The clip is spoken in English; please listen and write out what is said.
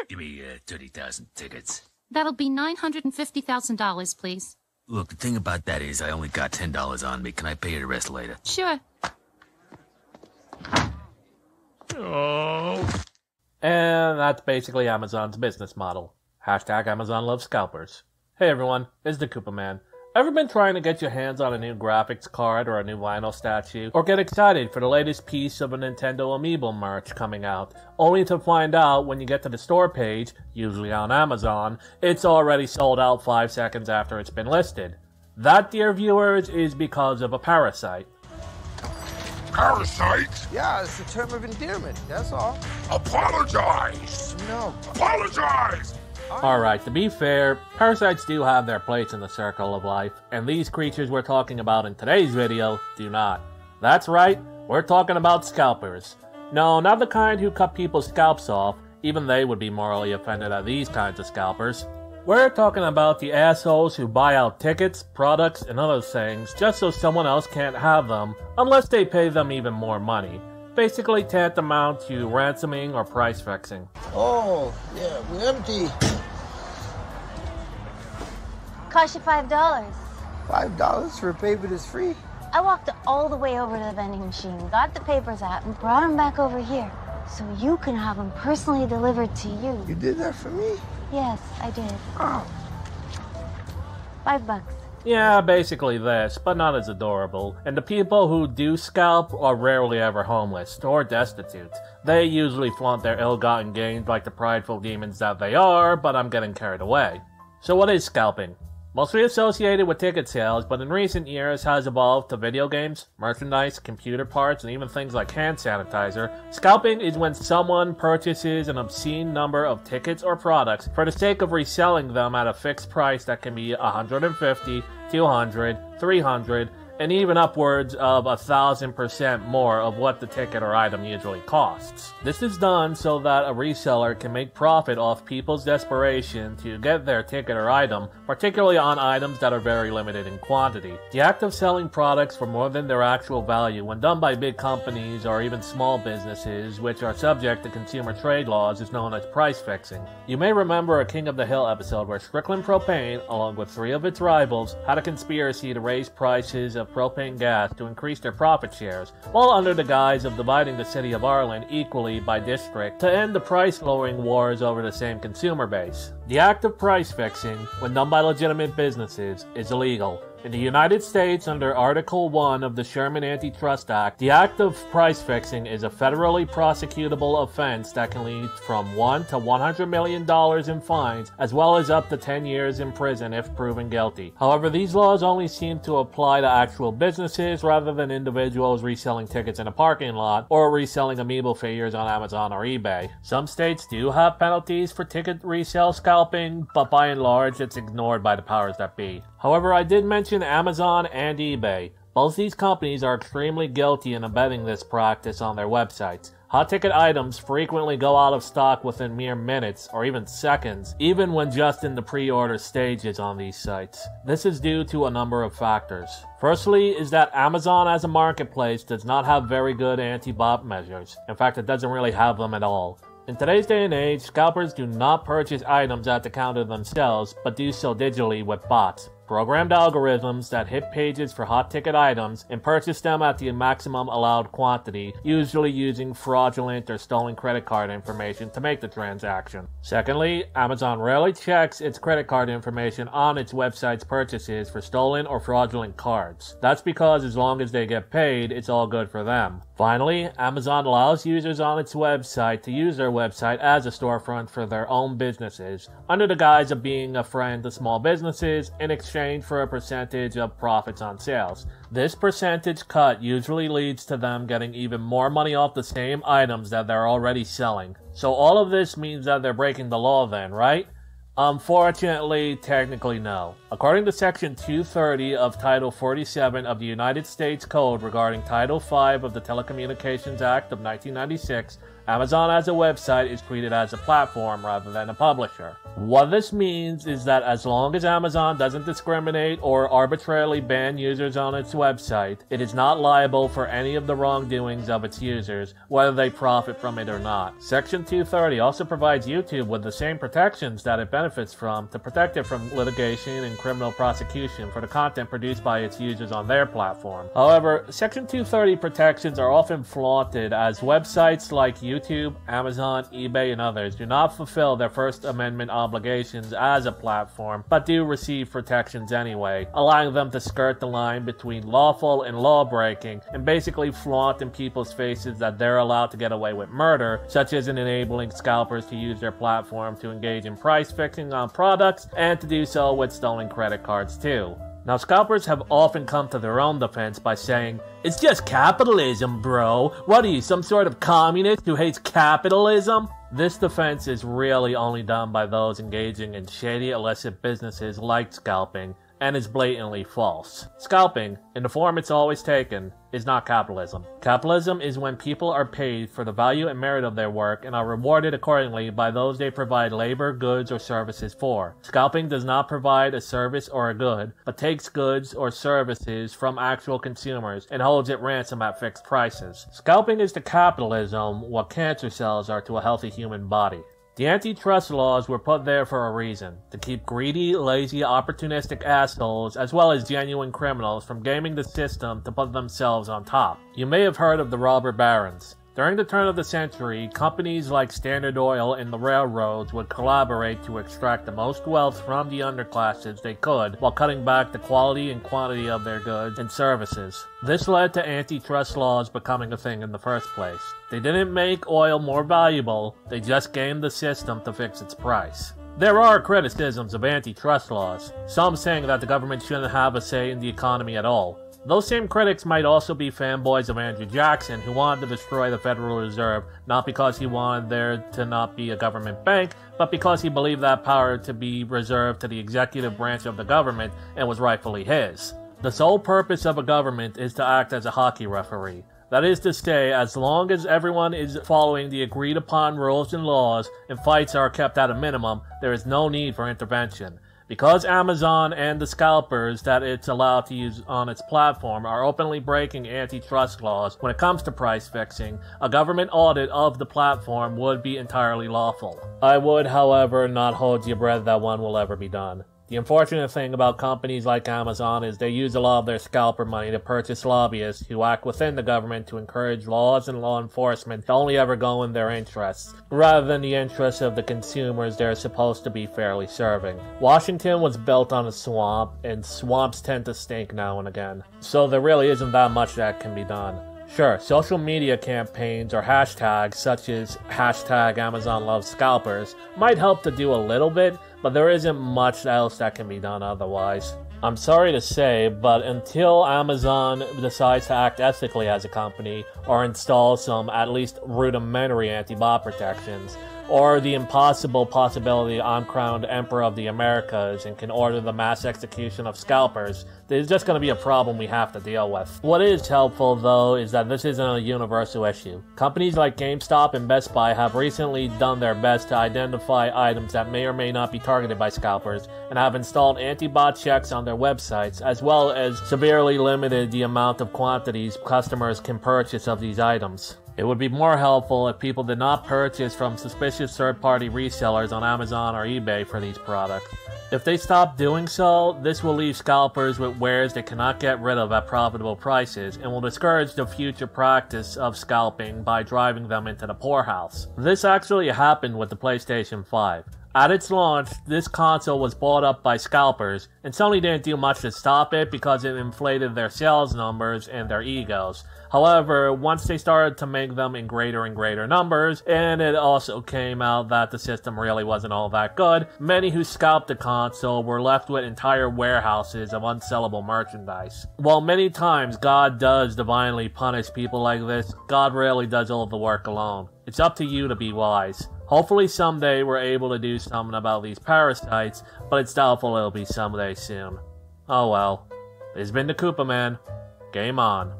Give me 30,000 tickets. That'll be $950,000, please. Look, the thing about that is I only got $10 on me. Can I pay you the rest later? Sure. Oh. And that's basically Amazon's business model. Hashtag Amazon loves scalpers. Hey everyone, it's the Koopa Man. Ever been trying to get your hands on a new graphics card or a new vinyl statue? Or get excited for the latest piece of a Nintendo Amiibo merch coming out, only to find out when you get to the store page, usually on Amazon, it's already sold out 5 seconds after it's been listed. That, dear viewers, is because of a parasite. Parasites? Yeah, it's a term of endearment, that's all. Apologize! No. Apologize! Alright, to be fair, parasites do have their place in the circle of life, and these creatures we're talking about in today's video do not. That's right, we're talking about scalpers. No, not the kind who cut people's scalps off, even they would be morally offended at these kinds of scalpers. We're talking about the assholes who buy out tickets, products, and other things just so someone else can't have them, unless they pay them even more money. Basically tantamount to ransoming or price fixing. Oh, yeah, we're empty. Cost you $5. $5 for a paper that's free? I walked all the way over to the vending machine, got the papers out, and brought them back over here. So you can have them personally delivered to you. You did that for me? Yes, I did. Oh. $5. Yeah, basically this, but not as adorable. And the people who do scalp are rarely ever homeless, or destitute. They usually flaunt their ill-gotten gains like the prideful demons that they are, but I'm getting carried away. So what is scalping? Mostly associated with ticket sales, but in recent years has evolved to video games, merchandise, computer parts, and even things like hand sanitizer. Scalping is when someone purchases an obscene number of tickets or products for the sake of reselling them at a fixed price that can be $150, $200, $300, and even upwards of 1,000% more of what the ticket or item usually costs. This is done so that a reseller can make profit off people's desperation to get their ticket or item, particularly on items that are very limited in quantity. The act of selling products for more than their actual value when done by big companies or even small businesses which are subject to consumer trade laws is known as price fixing. You may remember a King of the Hill episode where Strickland Propane, along with 3 of its rivals, had a conspiracy to raise prices of propane gas to increase their profit shares, while under the guise of dividing the city of Ireland equally by district to end the price-lowering wars over the same consumer base. The act of price fixing, when done by legitimate businesses, is illegal. In the United States, under Article 1 of the Sherman Antitrust Act, the act of price fixing is a federally prosecutable offense that can lead from $1 to $100 million in fines, as well as up to 10 years in prison if proven guilty. However, these laws only seem to apply to actual businesses rather than individuals reselling tickets in a parking lot or reselling amiibo figures on Amazon or eBay. Some states do have penalties for ticket resale scalping, but by and large it's ignored by the powers that be. However, I did mention Amazon and eBay. Both these companies are extremely guilty in abetting this practice on their websites. Hot ticket items frequently go out of stock within mere minutes or even seconds, even when just in the pre-order stages on these sites. This is due to a number of factors. Firstly is that Amazon as a marketplace does not have very good anti-bot measures. In fact, it doesn't really have them at all. In today's day and age, scalpers do not purchase items at the counter themselves, but do so digitally with bots. Programmed algorithms that hit pages for hot ticket items and purchase them at the maximum allowed quantity, usually using fraudulent or stolen credit card information to make the transaction. Secondly, Amazon rarely checks its credit card information on its website's purchases for stolen or fraudulent cards. That's because as long as they get paid, it's all good for them. Finally, Amazon allows users on its website to use their website as a storefront for their own businesses, under the guise of being a friend to small businesses in exchange for a percentage of profits on sales. This percentage cut usually leads to them getting even more money off the same items that they're already selling. So all of this means that they're breaking the law then, right? Unfortunately, technically no. According to Section 230 of Title 47 of the United States Code regarding Title 5 of the Telecommunications Act of 1996, Amazon as a website is treated as a platform rather than a publisher. What this means is that as long as Amazon doesn't discriminate or arbitrarily ban users on its website, it is not liable for any of the wrongdoings of its users, whether they profit from it or not. Section 230 also provides YouTube with the same protections that it benefits from to protect it from litigation and criminal prosecution for the content produced by its users on their platform. However, Section 230 protections are often flaunted as websites like YouTube, Amazon, eBay, and others do not fulfill their First Amendment obligations as a platform, but do receive protections anyway, allowing them to skirt the line between lawful and law-breaking, and basically flaunt in people's faces that they're allowed to get away with murder, such as in enabling scalpers to use their platform to engage in price fixing on products, and to do so with stolen credit cards too. Now, scalpers have often come to their own defense by saying, "It's just capitalism, bro. What are you, some sort of communist who hates capitalism?" This defense is really only done by those engaging in shady illicit businesses like scalping, and is blatantly false. Scalping, in the form it's always taken, is not capitalism. Capitalism is when people are paid for the value and merit of their work and are rewarded accordingly by those they provide labor, goods, or services for. Scalping does not provide a service or a good, but takes goods or services from actual consumers and holds it ransom at fixed prices. Scalping is to capitalism what cancer cells are to a healthy human body. The antitrust laws were put there for a reason, to keep greedy, lazy, opportunistic assholes as well as genuine criminals from gaming the system to put themselves on top. You may have heard of the robber barons. During the turn of the century, companies like Standard Oil and the railroads would collaborate to extract the most wealth from the underclasses they could while cutting back the quality and quantity of their goods and services. This led to antitrust laws becoming a thing in the first place. They didn't make oil more valuable, they just gamed the system to fix its price. There are criticisms of antitrust laws, some saying that the government shouldn't have a say in the economy at all. Those same critics might also be fanboys of Andrew Jackson, who wanted to destroy the Federal Reserve not because he wanted there to not be a government bank, but because he believed that power to be reserved to the executive branch of the government and was rightfully his. The sole purpose of a government is to act as a hockey referee. That is to say, as long as everyone is following the agreed upon rules and laws and fights are kept at a minimum, there is no need for intervention. Because Amazon and the scalpers that it's allowed to use on its platform are openly breaking antitrust laws when it comes to price fixing, a government audit of the platform would be entirely lawful. I would, however, not hold your breath that one will ever be done. The unfortunate thing about companies like Amazon is they use a lot of their scalper money to purchase lobbyists who act within the government to encourage laws and law enforcement to only ever go in their interests, rather than the interests of the consumers they're supposed to be fairly serving. Washington was built on a swamp, and swamps tend to stink now and again, so there really isn't that much that can be done. Sure, social media campaigns or hashtags such as #AmazonLovesScalpers might help to do a little bit, but there isn't much else that can be done otherwise. I'm sorry to say, but until Amazon decides to act ethically as a company, or install some at least rudimentary anti-bot protections, or the impossible possibility I'm crowned Emperor of the Americas and can order the mass execution of scalpers, there's just going to be a problem we have to deal with. What is helpful, though, is that this isn't a universal issue. Companies like GameStop and Best Buy have recently done their best to identify items that may or may not be targeted by scalpers, and have installed anti-bot checks on their websites, as well as severely limited the amount of quantities customers can purchase of these items. It would be more helpful if people did not purchase from suspicious third-party resellers on Amazon or eBay for these products. If they stop doing so, this will leave scalpers with wares they cannot get rid of at profitable prices, and will discourage the future practice of scalping by driving them into the poorhouse. This actually happened with the PlayStation 5. At its launch, this console was bought up by scalpers, and Sony didn't do much to stop it because it inflated their sales numbers and their egos. However, once they started to make them in greater and greater numbers, and it also came out that the system really wasn't all that good, many who scalped the console were left with entire warehouses of unsellable merchandise. While many times God does divinely punish people like this, God rarely does all the work alone. It's up to you to be wise. Hopefully someday we're able to do something about these parasites, but it's doubtful it'll be someday soon. Oh well. This has been the Koopa Man. Game on.